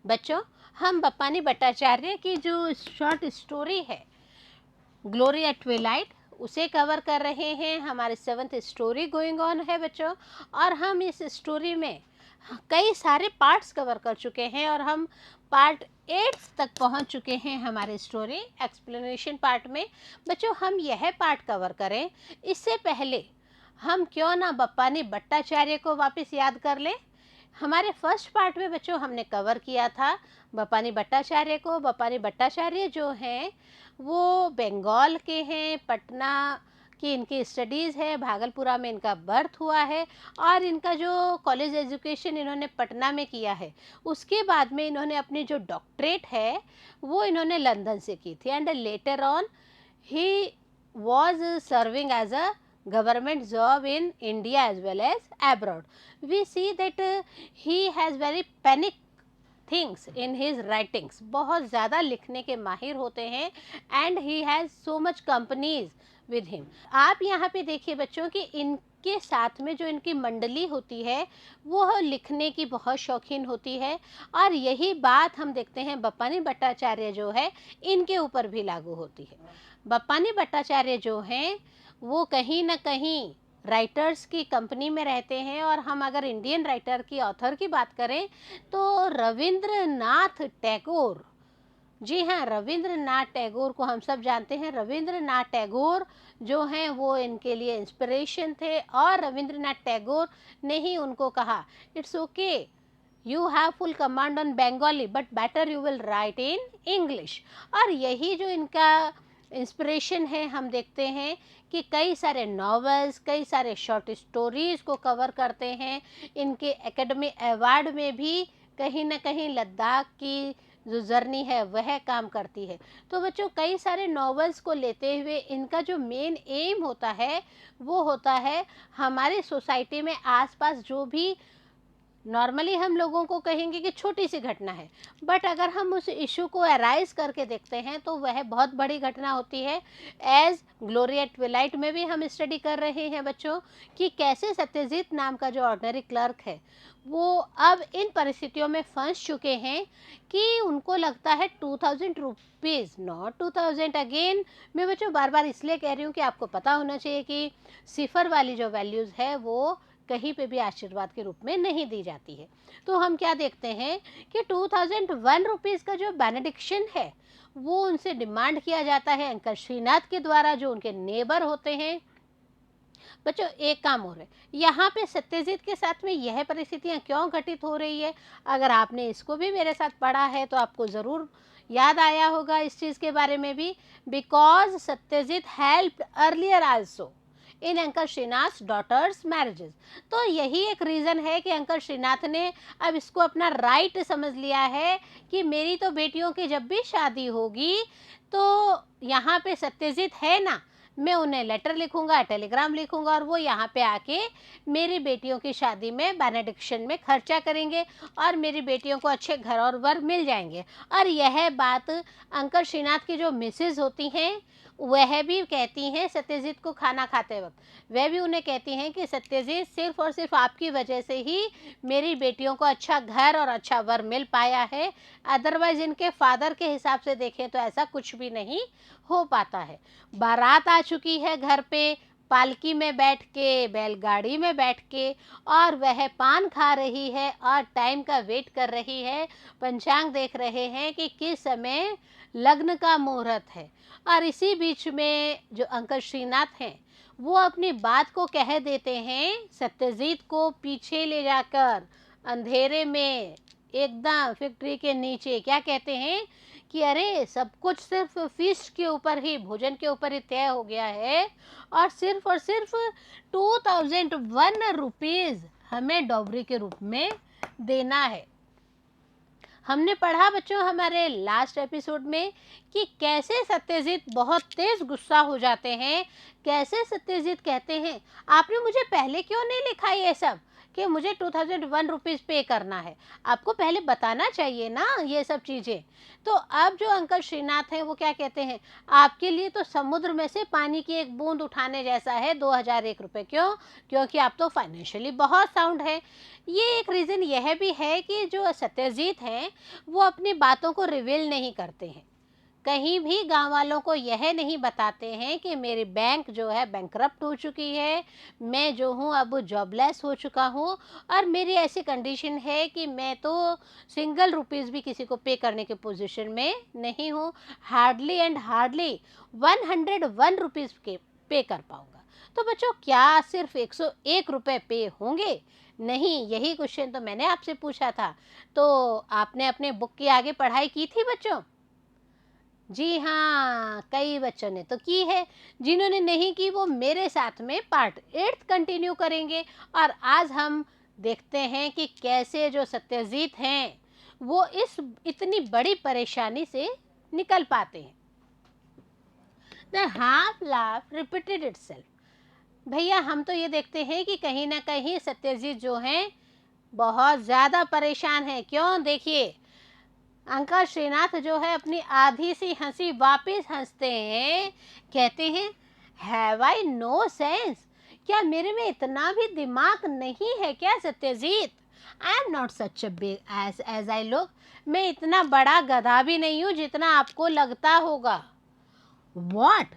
बच्चों, हम बप्पानी भट्टाचार्य की जो शॉर्ट स्टोरी है ग्लोरी एट ट्विलाइट उसे कवर कर रहे हैं। हमारे 7th स्टोरी गोइंग ऑन है बच्चों, और हम इस स्टोरी में कई सारे पार्ट्स कवर कर चुके हैं और हम पार्ट 8 तक पहुंच चुके हैं हमारे स्टोरी एक्सप्लेनेशन पार्ट में। बच्चों, हम यह पार्ट कवर करें इससे पहले हम क्यों ना बप्पानी भट्टाचार्य को वापस याद कर लें। हमारे फर्स्ट पार्ट में बच्चों हमने कवर किया था बप्पानी भट्टाचार्य को। बप्पानी भट्टाचार्य जो हैं वो बंगाल के हैं, पटना की इनकी स्टडीज़ है, भागलपुरा में इनका बर्थ हुआ है और इनका जो कॉलेज एजुकेशन इन्होंने पटना में किया है, उसके बाद में इन्होंने अपनी जो डॉक्टरेट है वो इन्होंने लंदन से की थी। And later on he was serving as a government job in India as well as abroad. We see that he has very panic things in his writings, बहुत ज़्यादा लिखने के माहिर होते हैं and he has so much companies with him. आप यहाँ पे देखिए बच्चों कि इनके साथ में जो इनकी मंडली होती है वो लिखने की बहुत शौकीन होती है, और यही बात हम देखते हैं बप्पानी भट्टाचार्य जो है इनके ऊपर भी लागू होती है। बप्पानी भट्टाचार्य जो हैं वो कहीं ना कहीं राइटर्स की कंपनी में रहते हैं, और हम अगर इंडियन राइटर की ऑथर की बात करें तो रविंद्रनाथ टैगोर, जी हाँ, रविंद्रनाथ टैगोर को हम सब जानते हैं। रविंद्रनाथ टैगोर जो हैं वो इनके लिए इंस्पिरेशन थे, और रविंद्रनाथ टैगोर ने ही उनको कहा it's okay, you have full command on Bengali but better you will write in English. और यही जो इनका इंस्पिरेशन है, हम देखते हैं कि कई सारे नॉवेल्स, कई सारे शॉर्ट स्टोरीज को कवर करते हैं। इनके एकेडमी अवार्ड में भी कहीं ना कहीं लद्दाख की जो जर्नी है वह काम करती है। तो बच्चों, कई सारे नॉवेल्स को लेते हुए इनका जो मेन एम होता है वो होता है हमारी सोसाइटी में आसपास जो भी नॉर्मली हम लोगों को कहेंगे कि छोटी सी घटना है, बट अगर हम उस इशू को अराइज करके देखते हैं तो वह बहुत बड़ी घटना होती है। एज ग्लोरी एट ट्विलाइट में भी हम स्टडी कर रहे हैं बच्चों कि कैसे सत्यजीत नाम का जो ऑर्डिनरी क्लर्क है वो अब इन परिस्थितियों में फंस चुके हैं कि उनको लगता है 2000 रुपीज़, नॉट 2000 अगेन। मैं बच्चों बार बार इसलिए कह रही हूँ कि आपको पता होना चाहिए कि सिफर वाली जो वैल्यूज़ है वो कहीं पे भी आशीर्वाद के रूप में नहीं दी जाती है। तो हम क्या देखते हैं कि 2001 रुपीज़ का जो बेनेडिक्शन है वो उनसे डिमांड किया जाता है अंकल श्रीनाथ के द्वारा, जो उनके नेबर होते हैं। बच्चों, एक काम हो रहा है यहाँ पे सत्यजीत के साथ में, यह परिस्थितियाँ क्यों घटित हो रही है, अगर आपने इसको भी मेरे साथ पढ़ा है तो आपको ज़रूर याद आया होगा इस चीज़ के बारे में भी। Because Satyajit help earlier also in uncle Shrinath daughters marriages. तो यही एक रीज़न है कि अंकल श्रीनाथ ने अब इसको अपना राइट समझ लिया है कि मेरी तो बेटियों की जब भी शादी होगी तो यहाँ पे सत्यजीत है ना, मैं उन्हें लेटर लिखूंगा, टेलीग्राम लिखूंगा, और वो यहाँ पे आके मेरी बेटियों की शादी में बेनेडिक्शन में खर्चा करेंगे और मेरी बेटियों को अच्छे घर और वर मिल जाएंगे। और यह बात अंकल श्रीनाथ की जो मिसेज होती हैं वह भी कहती हैं सत्यजीत को खाना खाते वक्त, वह भी उन्हें कहती हैं कि सत्यजीत सिर्फ और सिर्फ आपकी वजह से ही मेरी बेटियों को अच्छा घर और अच्छा वर मिल पाया है, अदरवाइज इनके फादर के हिसाब से देखें तो ऐसा कुछ भी नहीं हो पाता है। बारात आ चुकी है घर पे, पालकी में बैठ के, बैलगाड़ी में बैठ के, और वह पान खा रही है और टाइम का वेट कर रही है, पंचांग देख रहे हैं कि किस समय लग्न का मुहूर्त है। और इसी बीच में जो अंकल श्रीनाथ हैं वो अपनी बात को कह देते हैं सत्यजीत को पीछे ले जाकर अंधेरे में एकदम फैक्ट्री के नीचे। क्या कहते हैं कि अरे सब कुछ सिर्फ फीस्ट के ऊपर ही, भोजन के ऊपर ही तय हो गया है, और सिर्फ 2001 रुपीज़ हमें डॉबरी के रूप में देना है। हमने पढ़ा बच्चों हमारे लास्ट एपिसोड में कि कैसे सत्यजीत बहुत तेज गुस्सा हो जाते हैं, कैसे सत्यजीत कहते हैं आपने मुझे पहले क्यों नहीं लिखा ये सब, कि मुझे 2001 रुपीज़ पे करना है। आपको पहले बताना चाहिए ना ये सब चीज़ें। तो अब जो अंकल श्रीनाथ हैं वो क्या कहते हैं, आपके लिए तो समुद्र में से पानी की एक बूंद उठाने जैसा है 2001 रुपये। क्यों? क्योंकि आप तो फाइनेंशियली बहुत साउंड है। ये एक रीज़न यह भी है कि जो सत्यजीत हैं वो अपनी बातों को रिवील नहीं करते हैं, कहीं भी गांव वालों को यह नहीं बताते हैं कि मेरी बैंक जो है बैंकरप्ट हो चुकी है, मैं जो हूँ अब जॉबलेस हो चुका हूँ, और मेरी ऐसी कंडीशन है कि मैं तो सिंगल रुपीज़ भी किसी को पे करने के पोजीशन में नहीं हूँ, हार्डली एंड हार्डली 101 रुपीज़ के पे कर पाऊँगा। तो बच्चों, क्या सिर्फ 101 रुपये पे होंगे? नहीं, यही क्वेश्चन तो मैंने आपसे पूछा था। तो आपने अपने बुक की आगे पढ़ाई की थी बच्चों? जी हाँ, कई बच्चों ने तो की है। जिन्होंने नहीं की वो मेरे साथ में पार्ट 8 कंटिन्यू करेंगे। और आज हम देखते हैं कि कैसे जो सत्यजीत हैं वो इस इतनी बड़ी परेशानी से निकल पाते हैं। The half laugh repeated itself. भैया, हम तो ये देखते हैं कि कहीं ना कहीं सत्यजीत जो हैं बहुत ज़्यादा परेशान हैं। क्यों? देखिए, अंकल श्रीनाथ जो है अपनी आधी सी हंसी वापस हंसते हैं, कहते हैं, हैव आई नो सेंस? क्या मेरे में इतना भी दिमाग नहीं है क्या Satyajit? I am not such big as I look. मैं इतना बड़ा गधा भी नहीं हूँ जितना आपको लगता होगा। What?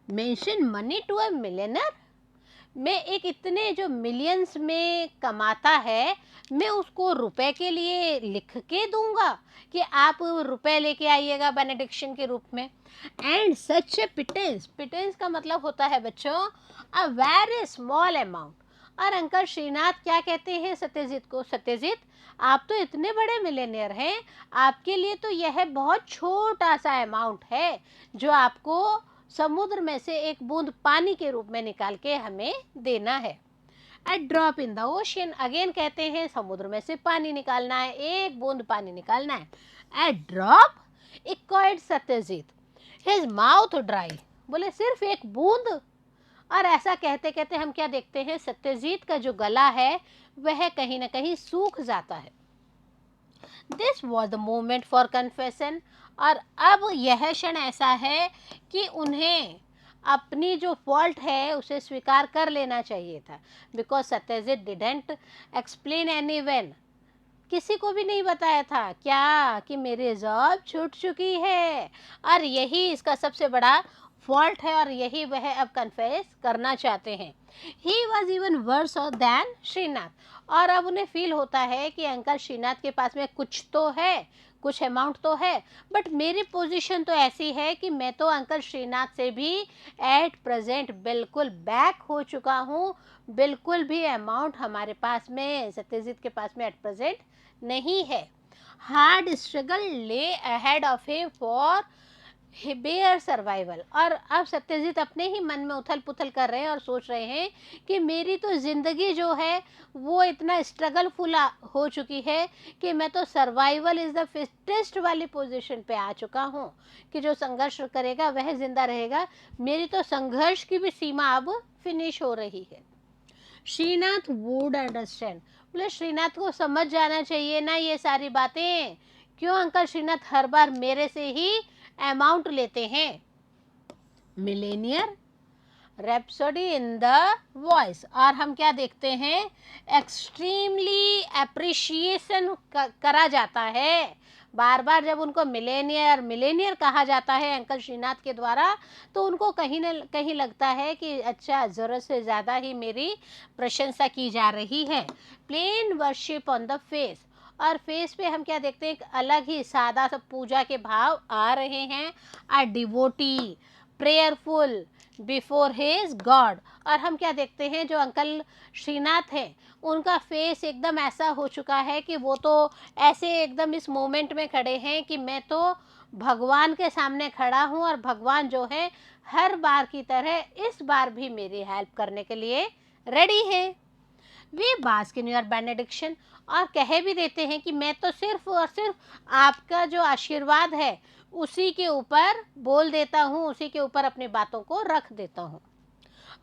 Mention money to a millionaire? मैं एक इतने जो मिलियंस में कमाता है, मैं उसको रुपए के लिए लिख के दूंगा कि आप रुपए लेके आइएगा बेनेडिक्शन के रूप में? And such A pittance, pittance का मतलब होता है बच्चों अ वेरी स्मॉल अमाउंट। और अंकल श्रीनाथ क्या कहते हैं सत्यजीत को, सत्यजीत आप तो इतने बड़े मिलेनियर हैं, आपके लिए तो यह बहुत छोटा सा अमाउंट है जो आपको समुद्र में से एक बूंद पानी के रूप में निकाल के हमें देना है। A drop in the ocean, again कहते हैं समुद्र में से पानी निकालना है, एक बूंद पानी निकालना है। A drop, inquired Satyajit, his mouth dry. बोले सिर्फ एक बूंद? और ऐसा कहते कहते हम क्या देखते हैं, सत्यजीत का जो गला है वह कहीं ना कहीं सूख जाता है। This was the moment for confession. और अब यह क्षण ऐसा है कि उन्हें अपनी जो फॉल्ट है उसे स्वीकार कर लेना चाहिए था। Because Satyajit didn't explain any when, किसी को भी नहीं बताया था क्या कि मेरी जॉब छूट चुकी है, और यही इसका सबसे बड़ा फॉल्ट है, और यही वह अब कन्फेस करना चाहते हैं। He was even worse than Shrinath. और अब उन्हें फील होता है कि अंकल श्रीनाथ के पास में कुछ तो है, कुछ अमाउंट तो है, बट मेरी पोजीशन तो ऐसी है कि मैं तो अंकल श्रीनाथ से भी एट प्रेजेंट बिल्कुल बैक हो चुका हूँ। बिल्कुल भी अमाउंट हमारे पास में, सत्यजीत के पास में एट प्रेजेंट नहीं है। Hard struggle lay ahead of him for bare survival. और अब सत्यजीत अपने ही मन में उथल पुथल कर रहे हैं और सोच रहे हैं कि मेरी तो ज़िंदगी जो है वो इतना स्ट्रगलफुल हो चुकी है कि मैं तो सर्वाइवल इज़ द फिटेस्ट वाली पोजीशन पे आ चुका हूँ कि जो संघर्ष करेगा वह जिंदा रहेगा। मेरी तो संघर्ष की भी सीमा अब फिनिश हो रही है। Shrinath would understand. बोले श्रीनाथ को समझ जाना चाहिए ना ये सारी बातें। क्यों अंकल श्रीनाथ हर बार मेरे से ही अमाउंट लेते हैं? Millionaire rhapsody in the voice. और हम क्या देखते हैं, एक्सट्रीमली अप्रिशिएशन करा जाता है। बार बार जब उनको मिलेनियर मिलेनियर कहा जाता है अंकल श्रीनाथ के द्वारा, तो उनको कहीं न कहीं लगता है कि अच्छा, ज़रूरत से ज़्यादा ही मेरी प्रशंसा की जा रही है। Plain worship on the face. और फेस पे हम क्या देखते हैं, एक अलग ही सादा सा पूजा के भाव आ रहे हैं। A devotee prayerful before his god. और हम क्या देखते हैं, जो अंकल श्रीनाथ हैं उनका फेस एकदम ऐसा हो चुका है कि वो तो ऐसे एकदम इस मोमेंट में खड़े हैं कि मैं तो भगवान के सामने खड़ा हूँ, और भगवान जो है हर बार की तरह इस बार भी मेरी हेल्प करने के लिए रेडी है। वे बास्क इन योर बेनेडिक्शन। और कह भी देते हैं कि मैं तो सिर्फ और सिर्फ आपका जो आशीर्वाद है उसी के ऊपर बोल देता हूँ, उसी के ऊपर अपनी बातों को रख देता हूँ।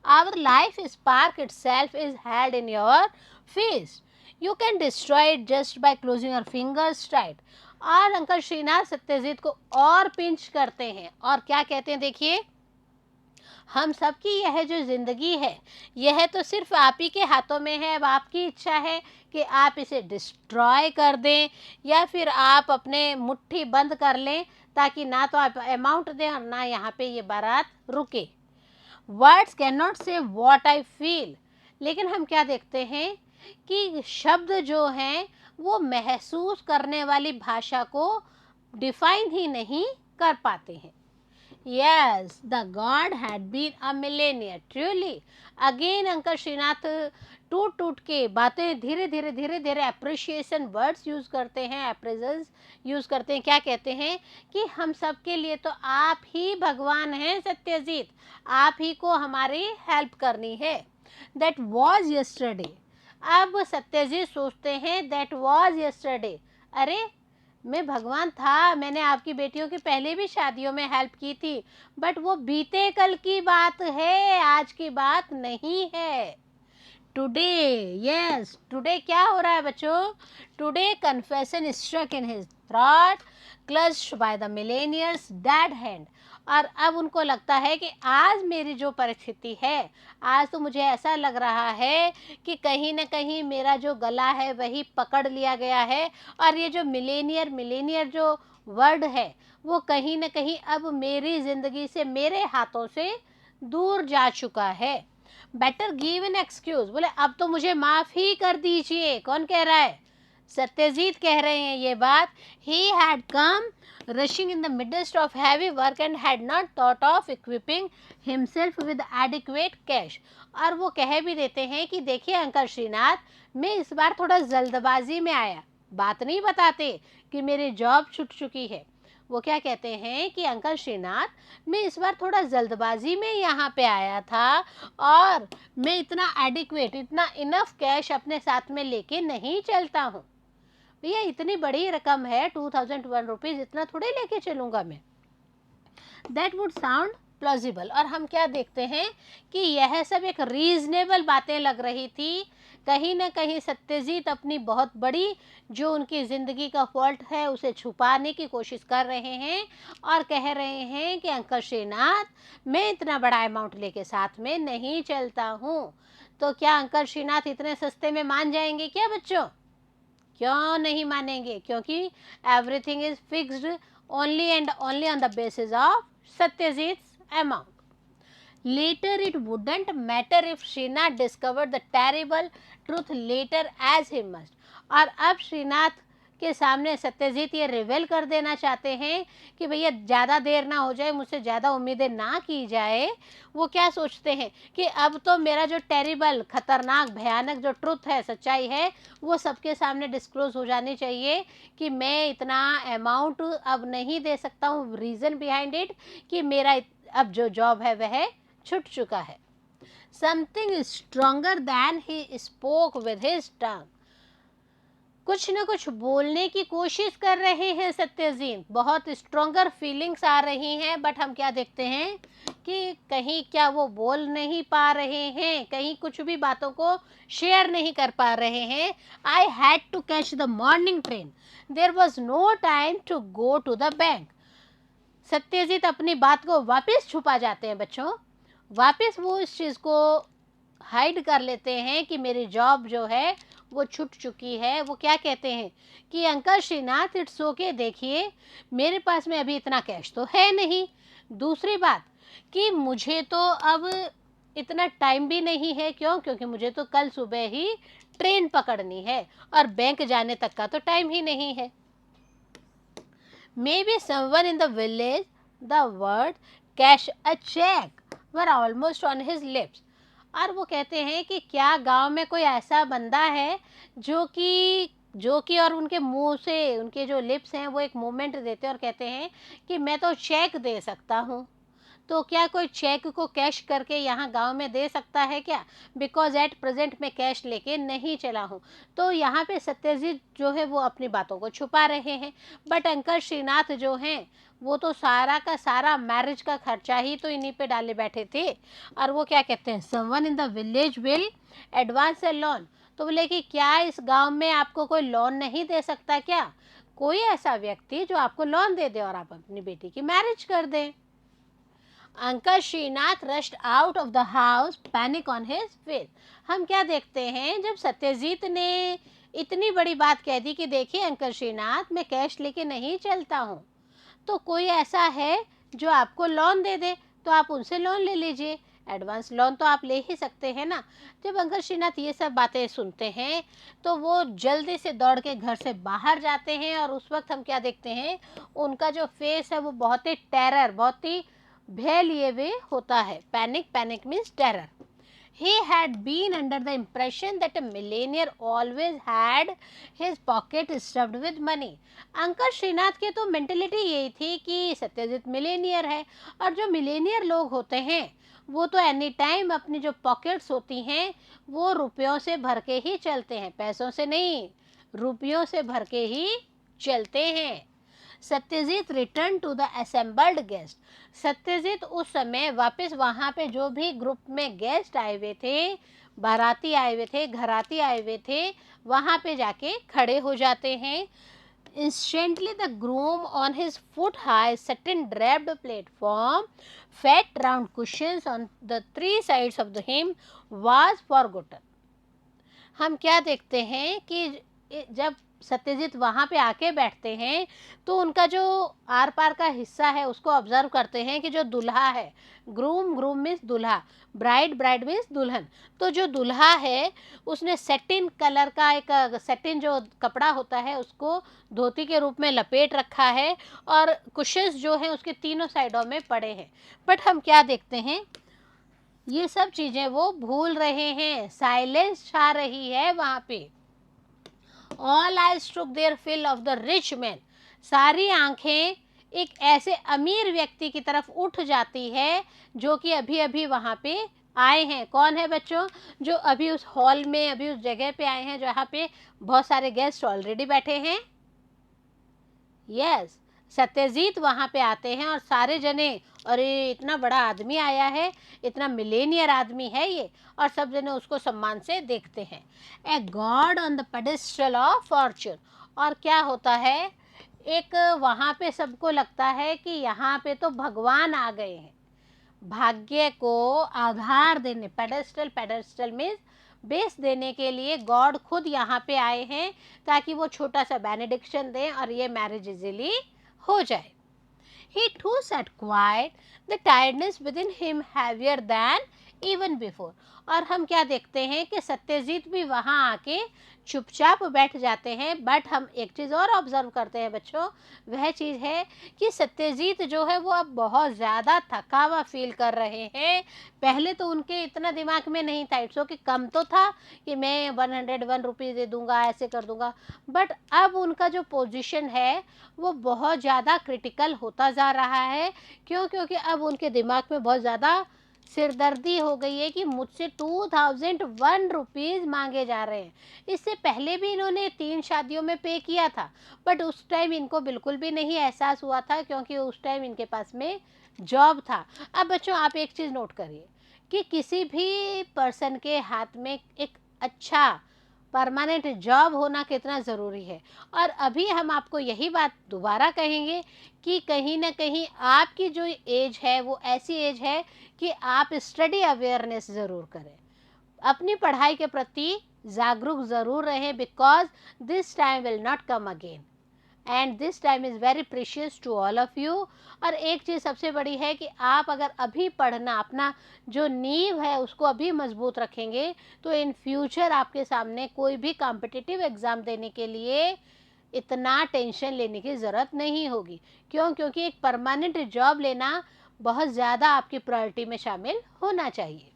Our life spark itself is held in your face. You can destroy it just by closing your fingers tight. और अंकल श्रीनाथ सत्यजीत को और पिंच करते हैं और क्या कहते हैं, देखिए, हम सबकी यह जो ज़िंदगी है, यह तो सिर्फ आप ही के हाथों में है। अब आपकी इच्छा है कि आप इसे डिस्ट्रॉय कर दें या फिर आप अपने मुट्ठी बंद कर लें, ताकि ना तो आप अमाउंट दें और ना यहाँ पे ये बारात रुके। वर्ड्स कैन नॉट से वॉट आई फील। लेकिन हम क्या देखते हैं कि शब्द जो हैं वो महसूस करने वाली भाषा को डिफाइन ही नहीं कर पाते हैं। Yes, the God had been a millionaire. Truly. Again, uncle Shrinath टूट टूट के बातें धीरे धीरे अप्रिशिएशन वर्ड्स यूज़ करते हैं, अप्रेजल्स यूज़ करते हैं। क्या कहते हैं कि हम सब के लिए तो आप ही भगवान हैं सत्यजीत, आप ही को हमारी हेल्प करनी है। That was yesterday. अब सत्यजीत सोचते हैं that was yesterday, अरे मैं भगवान था, मैंने आपकी बेटियों की पहले भी शादियों में हेल्प की थी, बट वो बीते कल की बात है, आज की बात नहीं है। टुडे, यस, टुडे क्या हो रहा है बच्चों? Today confession struck in his throat, clutched by the millionaire's dead hand. और अब उनको लगता है कि आज मेरी जो परिस्थिति है, आज तो मुझे ऐसा लग रहा है कि ना कहीं मेरा जो गला है वही पकड़ लिया गया है, और ये जो मिलेनियर जो वर्ड है वो कहीं ना कहीं अब मेरी ज़िंदगी से, मेरे हाथों से दूर जा चुका है। Better give an excuse. बोले अब तो मुझे माफ़ ही कर दीजिए। कौन कह रहा है? सत्यजीत कह रहे हैं ये बात। He had come rushing in the midst of heavy work and had not thought of equipping himself with adequate cash। और वो कह भी देते हैं कि देखिए अंकल श्रीनाथ, मैं इस बार थोड़ा जल्दबाजी में आया। बात नहीं बताते कि मेरी जॉब छूट चुकी है। वो क्या कहते हैं कि अंकल श्रीनाथ, मैं इस बार थोड़ा जल्दबाजी में यहाँ पे आया था और मैं इतना एडिक्वेट, इतना इनफ कैश अपने साथ में लेके नहीं चलता हूँ। भैया इतनी बड़ी रकम है, 2001 रुपीज़, इतना थोड़े लेके चलूँगा मैं। That would sound plausible. और हम क्या देखते हैं कि यह सब एक रीजनेबल बातें लग रही थी। कहीं ना कहीं सत्यजीत अपनी बहुत बड़ी जो उनकी ज़िंदगी का फॉल्ट है उसे छुपाने की कोशिश कर रहे हैं और कह रहे हैं कि अंकल श्रीनाथ, मैं इतना बड़ा अमाउंट लेके साथ में नहीं चलता हूँ। तो क्या अंकल श्रीनाथ इतने सस्ते में मान जाएंगे क्या बच्चों? क्यों नहीं मानेंगे? क्योंकि everything is fixed only and only on the basis of Satyajit amount. Later it wouldn't matter if Srinath discovered the terrible truth later as he must। और अब श्रीनाथ के सामने सत्यजीत ये रिवेल कर देना चाहते हैं कि भैया ज़्यादा देर ना हो जाए, मुझसे ज़्यादा उम्मीदें ना की जाए। वो क्या सोचते हैं कि अब तो मेरा जो टेरिबल, खतरनाक, भयानक जो ट्रुथ है, सच्चाई है, वो सबके सामने डिस्क्लोज हो जानी चाहिए कि मैं इतना अमाउंट अब नहीं दे सकता हूँ। रीज़न बिहाइंड इट कि मेरा अब जो जॉब है वह छूट चुका है। Something stronger than he spoke with his tongue. कुछ न कुछ बोलने की कोशिश कर रहे हैं सत्यजीत, बहुत स्ट्रोंगर फीलिंग्स आ रही हैं, बट हम क्या देखते हैं कि कहीं क्या वो बोल नहीं पा रहे हैं, कहीं कुछ भी बातों को शेयर नहीं कर पा रहे हैं। I had to catch the morning train, there was no time to go to the bank. Satyajit अपनी बात को वापस छुपा जाते हैं बच्चों, वापस वो इस चीज़ को हाइड कर लेते हैं कि मेरी जॉब जो है वो छूट चुकी है। वो क्या कहते हैं कि अंकल श्रीनाथ, इट्स ओके, देखिए मेरे पास में अभी इतना कैश तो है नहीं। दूसरी बात कि मुझे तो अब इतना टाइम भी नहीं है। क्यों? क्योंकि मुझे तो कल सुबह ही ट्रेन पकड़नी है और बैंक जाने तक का तो टाइम ही नहीं है। Maybe someone in the village, the word cash a check were almost on his lips। और वो कहते हैं कि क्या गांव में कोई ऐसा बंदा है जो कि और उनके मुंह से, उनके जो लिप्स हैं वो एक मूवमेंट देते हैं और कहते हैं कि मैं तो चेक दे सकता हूँ। तो क्या कोई चेक को कैश करके यहाँ गांव में दे सकता है क्या? बिकॉज एट प्रेजेंट मैं कैश लेके नहीं चला हूँ। तो यहाँ पे सत्यजीत जो है वो अपनी बातों को छुपा रहे हैं, बट अंकल श्रीनाथ जो हैं वो तो सारा का सारा मैरिज का खर्चा ही तो इन्हीं पे डाले बैठे थे। और वो क्या कहते हैं, someone in the village will advance A loan. तो बोले कि क्या इस गांव में आपको कोई लोन नहीं दे सकता क्या? कोई ऐसा व्यक्ति जो आपको लोन दे दे और आप अपनी बेटी की मैरिज कर दें। Uncle Shrinath rushed out of the house, panic on his face. हम क्या देखते हैं, जब सत्यजीत ने इतनी बड़ी बात कह दी कि देखिए अंकल श्रीनाथ, मैं कैश लेके नहीं चलता हूँ, तो कोई ऐसा है जो आपको लोन दे दे तो आप उनसे लोन ले लीजिए, एडवांस लोन तो आप ले ही सकते हैं ना। जब अंकल श्रीनाथ ये सब बातें सुनते हैं तो वो जल्दी से दौड़ के घर से बाहर जाते हैं, और उस वक्त हम क्या देखते हैं, उनका जो फेस है वो बहुत ही टेरर, बहुत ही भय लिए हुए होता है। Panic, panic means terror. He had been under the impression that a millionaire always had his pocket stuffed with money. Uncle Shrinath की तो मेंटेलिटी यही थी कि सत्यजीत मिलेनियर है, और जो मिलेनियर लोग होते हैं वो तो एनी टाइम अपनी जो पॉकेट्स होती हैं वो रुपयों से भर के ही चलते हैं, पैसों से नहीं, रुपयों से भर के ही चलते हैं। Satyajit return to the assembled guest. Satyajit उस समय वापस वहाँ पे जो भी ग्रुप में गेस्ट आए हुए थे, बाराती आए हुए थे, घराती आए हुए थे, वहाँ पे जाके खड़े हो जाते हैं। Instantly the groom on his foot high satin draped platform, fat round cushions on the three sides of the him was forgotten. हम क्या देखते हैं कि जब सत्यजीत वहाँ पे आके बैठते हैं तो उनका जो आर पार का हिस्सा है उसको ऑब्जर्व करते हैं कि जो दुल्हा है, ग्रूम, ग्रूम मीन्स दुल्हा, ब्राइड, ब्राइड मीन्स दुल्हन, तो जो दुल्हा है उसने सेटिन कलर का एक सेटिन जो कपड़ा होता है उसको धोती के रूप में लपेट रखा है, और कुशन्स जो हैं उसके तीनों साइडों में पड़े हैं। बट हम क्या देखते हैं, ये सब चीज़ें वो भूल रहे हैं, साइलेंस छा रही है वहाँ पे। All eyes took their fill of the rich man. सारी आंखें एक ऐसे अमीर व्यक्ति की तरफ उठ जाती है जो कि अभी अभी वहाँ पे आए हैं। कौन है बच्चों? जो अभी उस हॉल में, अभी उस जगह पे आए हैं जहाँ पे बहुत सारे गेस्ट ऑलरेडी बैठे हैं। यस, सत्यजीत वहाँ पे आते हैं और सारे जने, अरे इतना बड़ा आदमी आया है, इतना मिलेनियर आदमी है ये, और सब जने उसको सम्मान से देखते हैं। A god on the pedestal of fortune. और क्या होता है, एक वहाँ पे सबको लगता है कि यहाँ पे तो भगवान आ गए हैं, भाग्य को आधार देने, पेडेस्टल, पेडेस्टल मीन्स बेस देने के लिए गॉड खुद यहाँ पे आए हैं ताकि वो छोटा सा बेनेडिक्शन दें और ये मैरिज इजीली हो जाए। He too sat quiet, the tiredness within him heavier than even before. और हम क्या देखते हैं कि सत्यजीत भी वहाँ आके चुपचाप बैठ जाते हैं। बट हम एक चीज़ और ऑब्जर्व करते हैं बच्चों, वह चीज़ है कि सत्यजीत जो है वो अब बहुत ज़्यादा थका हुआ फील कर रहे हैं। पहले तो उनके इतना दिमाग में नहीं था, इट्स ओके, कम तो था कि मैं 101 रुपीज़ दे दूंगा, ऐसे कर दूंगा, बट अब उनका जो पोजीशन है वो बहुत ज़्यादा क्रिटिकल होता जा रहा है। क्यों? क्योंकि अब उनके दिमाग में बहुत ज़्यादा सिरदर्दी हो गई है कि मुझसे 2001 रुपीज़ मांगे जा रहे हैं। इससे पहले भी इन्होंने 3 शादियों में पे किया था, बट उस टाइम इनको बिल्कुल भी नहीं एहसास हुआ था क्योंकि उस टाइम इनके पास में जॉब था। अब बच्चों आप एक चीज़ नोट करिए कि किसी भी पर्सन के हाथ में एक अच्छा परमानेंट जॉब होना कितना ज़रूरी है। और अभी हम आपको यही बात दोबारा कहेंगे कि कहीं ना कहीं आपकी जो एज है वो ऐसी एज है कि आप स्टडी अवेयरनेस ज़रूर करें, अपनी पढ़ाई के प्रति जागरूक ज़रूर रहें, because this time will not come again and this time is very precious to all of you. और एक चीज़ सबसे बड़ी है कि आप अगर अभी पढ़ना, अपना जो नींव है उसको अभी मजबूत रखेंगे तो इन फ्यूचर आपके सामने कोई भी कॉम्पिटिटिव एग्ज़ाम देने के लिए इतना टेंशन लेने की ज़रूरत नहीं होगी। क्यों? क्योंकि एक परमानेंट जॉब लेना बहुत ज़्यादा आपकी प्रायोरिटी में शामिल होना चाहिए।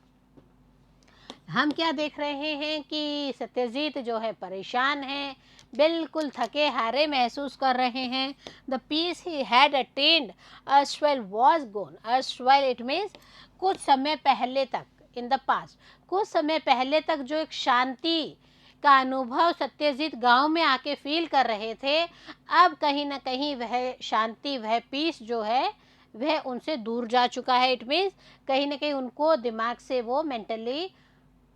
हम क्या देख रहे हैं कि सत्यजीत जो है परेशान हैं, बिल्कुल थके हारे महसूस कर रहे हैं। The peace he had attained erstwhile was gone. Erstwhile it means कुछ समय पहले तक, इन द पास्ट, कुछ समय पहले तक जो एक शांति का अनुभव सत्यजीत गांव में आके फील कर रहे थे, अब कहीं ना कहीं वह शांति, वह पीस जो है वह उनसे दूर जा चुका है। इट मीन्स कहीं ना कहीं उनको दिमाग से वो मेंटली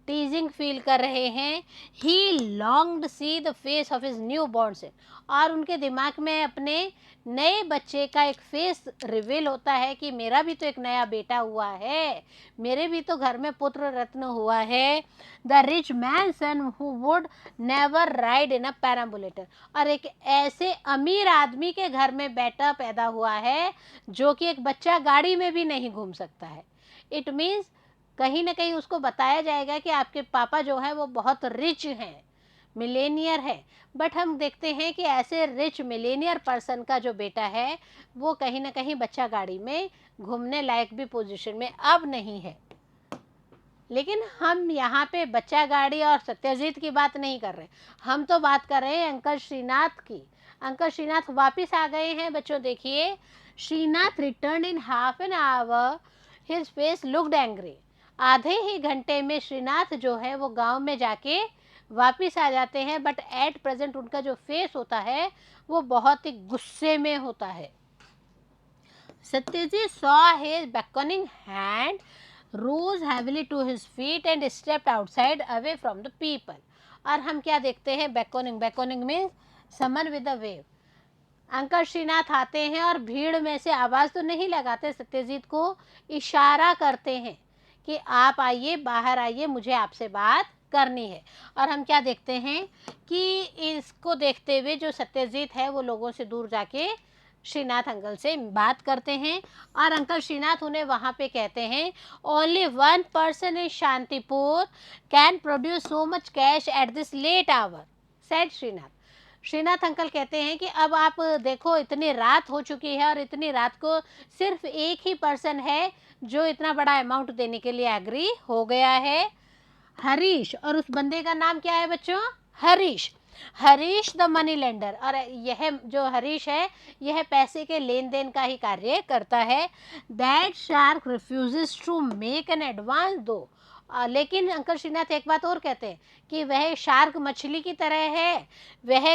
टीजिंग फील कर रहे हैं। He longed see the face of his new born से, और उनके दिमाग में अपने नए बच्चे का एक फेस रिवील होता है कि मेरा भी तो एक नया बेटा हुआ है, मेरे भी तो घर में पुत्र रत्न हुआ है। The rich man son who would never ride in a perambulator, और एक ऐसे अमीर आदमी के घर में बेटा पैदा हुआ है जो कि एक बच्चा गाड़ी में भी नहीं घूम सकता है। इट मीन्स कहीं ना कहीं उसको बताया जाएगा कि आपके पापा जो है वो बहुत रिच हैं, मिलेनियर है। बट हम देखते हैं कि ऐसे रिच मिलेनियर पर्सन का जो बेटा है वो कहीं ना कहीं बच्चा गाड़ी में घूमने लायक भी पोजीशन में अब नहीं है। लेकिन हम यहाँ पे बच्चा गाड़ी और सत्यजीत की बात नहीं कर रहे, हम तो बात कर रहे हैं अंकल श्रीनाथ की। अंकल श्रीनाथ वापस आ गए हैं बच्चों। देखिए, Shrinath return in half an hour, his face looked angry. आधे ही घंटे में श्रीनाथ जो है वो गांव में जाके वापस आ जाते हैं, बट एट प्रेजेंट उनका जो फेस होता है वो बहुत ही गुस्से में होता है। Satyajit saw his beckoning hand, rose heavily to his feet and stepped outside away from the people. और हम क्या देखते हैं, beckoning, beckoning means summon with a wave। Uncle Shrinath आते हैं और भीड़ में से आवाज़ तो नहीं लगाते, सत्यजीत को इशारा करते हैं कि आप आइए, बाहर आइए, मुझे आपसे बात करनी है। और हम क्या देखते हैं कि इसको देखते हुए जो सत्यजीत है वो लोगों से दूर जाके श्रीनाथ अंकल से बात करते हैं। और अंकल श्रीनाथ उन्हें वहाँ पे कहते हैं, only one person in Shantipur can produce so much cash at this late hour, said Shrinath. Shrinath uncle कहते हैं कि अब आप देखो, इतनी रात हो चुकी है और इतनी रात को सिर्फ एक ही पर्सन है जो इतना बड़ा अमाउंट देने के लिए एग्री हो गया है, हरीश। और उस बंदे का नाम क्या है बच्चों, Harish. Harish the money lender. और यह जो हरीश है यह पैसे के लेन देन का ही कार्य करता है। That shark refuses to make an advance though. लेकिन अंकल श्रीनाथ एक बात और कहते हैं कि वह शार्क मछली की तरह है, वह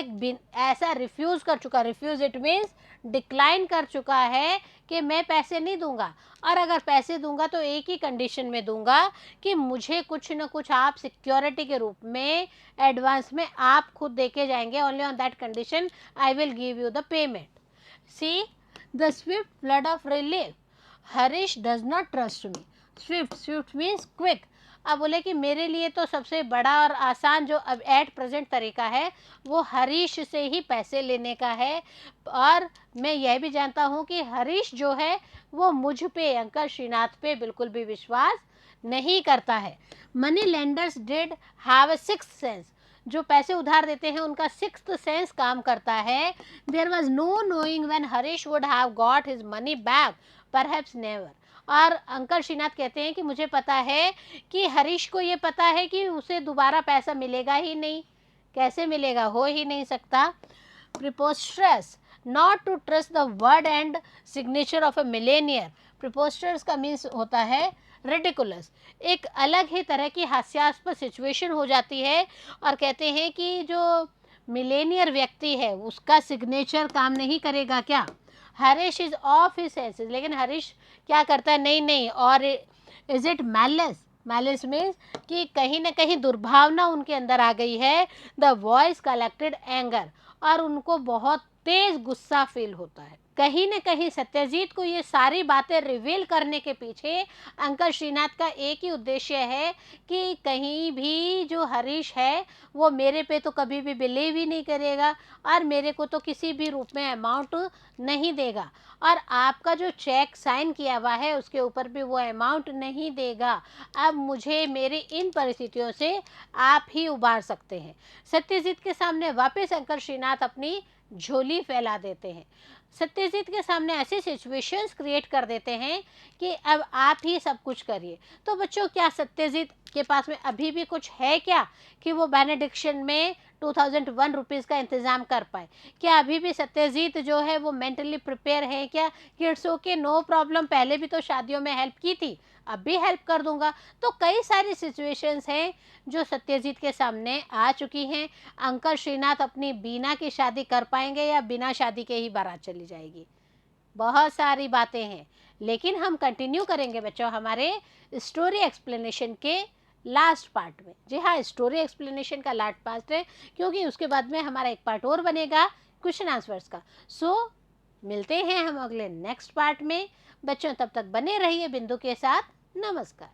ऐसा रिफ्यूज कर चुका, रिफ्यूज इट मीन्स डिक्लाइन कर चुका है कि मैं पैसे नहीं दूंगा, और अगर पैसे दूंगा तो एक ही कंडीशन में दूंगा कि मुझे कुछ न कुछ आप सिक्योरिटी के रूप में एडवांस में आप खुद देके जाएंगे। Only on that condition I will give you the payment. See the Swift flood of relief, Harish does not trust me. Swift, Swift means quick. अब बोले कि मेरे लिए तो सबसे बड़ा और आसान जो अब एट प्रेजेंट तरीका है वो हरीश से ही पैसे लेने का है। और मैं यह भी जानता हूँ कि हरीश जो है वो मुझ पे, अंकल श्रीनाथ पे बिल्कुल भी विश्वास नहीं करता है। Money lenders did have a sixth sense, जो पैसे उधार देते हैं उनका सिक्स्थ सेंस काम करता है। There was no knowing when Harish would have got his money back, perhaps never. और अंकल श्रीनाथ कहते हैं कि मुझे पता है कि हरीश को ये पता है कि उसे दोबारा पैसा मिलेगा ही नहीं, कैसे मिलेगा, हो ही नहीं सकता। Preposterous, not to trust the word and signature of a millionaire. Preposterous का मीन्स होता है रिडिकुलस। एक अलग ही तरह की हास्यास्पद सिचुएशन हो जाती है, और कहते हैं कि जो मिलेनियर व्यक्ति है उसका सिग्नेचर काम नहीं करेगा क्या। Harish is of his senses, लेकिन हरीश क्या करता है, नहीं नहीं। और is it malice, malice means कि कहीं ना कहीं दुर्भावना उनके अंदर आ गई है। द वॉइस कलेक्टेड एंगर, और उनको बहुत तेज गुस्सा फील होता है। कहीं ना कहीं सत्यजीत को ये सारी बातें रिवील करने के पीछे अंकल श्रीनाथ का एक ही उद्देश्य है कि कहीं भी जो हरीश है वो मेरे पे तो कभी भी बिलीव ही नहीं करेगा और मेरे को तो किसी भी रूप में अमाउंट नहीं देगा, और आपका जो चेक साइन किया हुआ है उसके ऊपर भी वो अमाउंट नहीं देगा। अब मुझे मेरी इन परिस्थितियों से आप ही उबार सकते हैं। सत्यजीत के सामने वापस अंकल श्रीनाथ अपनी झोली फैला देते हैं। सत्यजीत के सामने ऐसी सिचुएशंस क्रिएट कर देते हैं कि अब आप ही सब कुछ करिए। तो बच्चों, क्या सत्यजीत के पास में अभी भी कुछ है क्या कि वो बेनेडिक्शन में 2001 रुपीज़ का इंतज़ाम कर पाए? क्या अभी भी सत्यजीत जो है वो मेंटली प्रिपेयर है क्या कि इट्स ओके, नो प्रॉब्लम, पहले भी तो शादियों में हेल्प की थी, अब भी हेल्प कर दूंगा? तो कई सारी सिचुएशंस हैं जो सत्यजीत के सामने आ चुकी हैं। अंकल श्रीनाथ अपनी बीना की शादी कर पाएंगे या बिना शादी के ही बारात चली जाएगी? बहुत सारी बातें हैं, लेकिन हम कंटिन्यू करेंगे बच्चों हमारे स्टोरी एक्सप्लेनेशन के लास्ट पार्ट में। जी हाँ, स्टोरी एक्सप्लेनेशन का लास्ट पार्ट है, क्योंकि उसके बाद में हमारा एक पार्ट और बनेगा क्वेश्चन आंसर्स का। सो मिलते हैं हम अगले नेक्स्ट पार्ट में। बच्चों तब तक बने रहिए बिंदु के साथ। नमस्कार।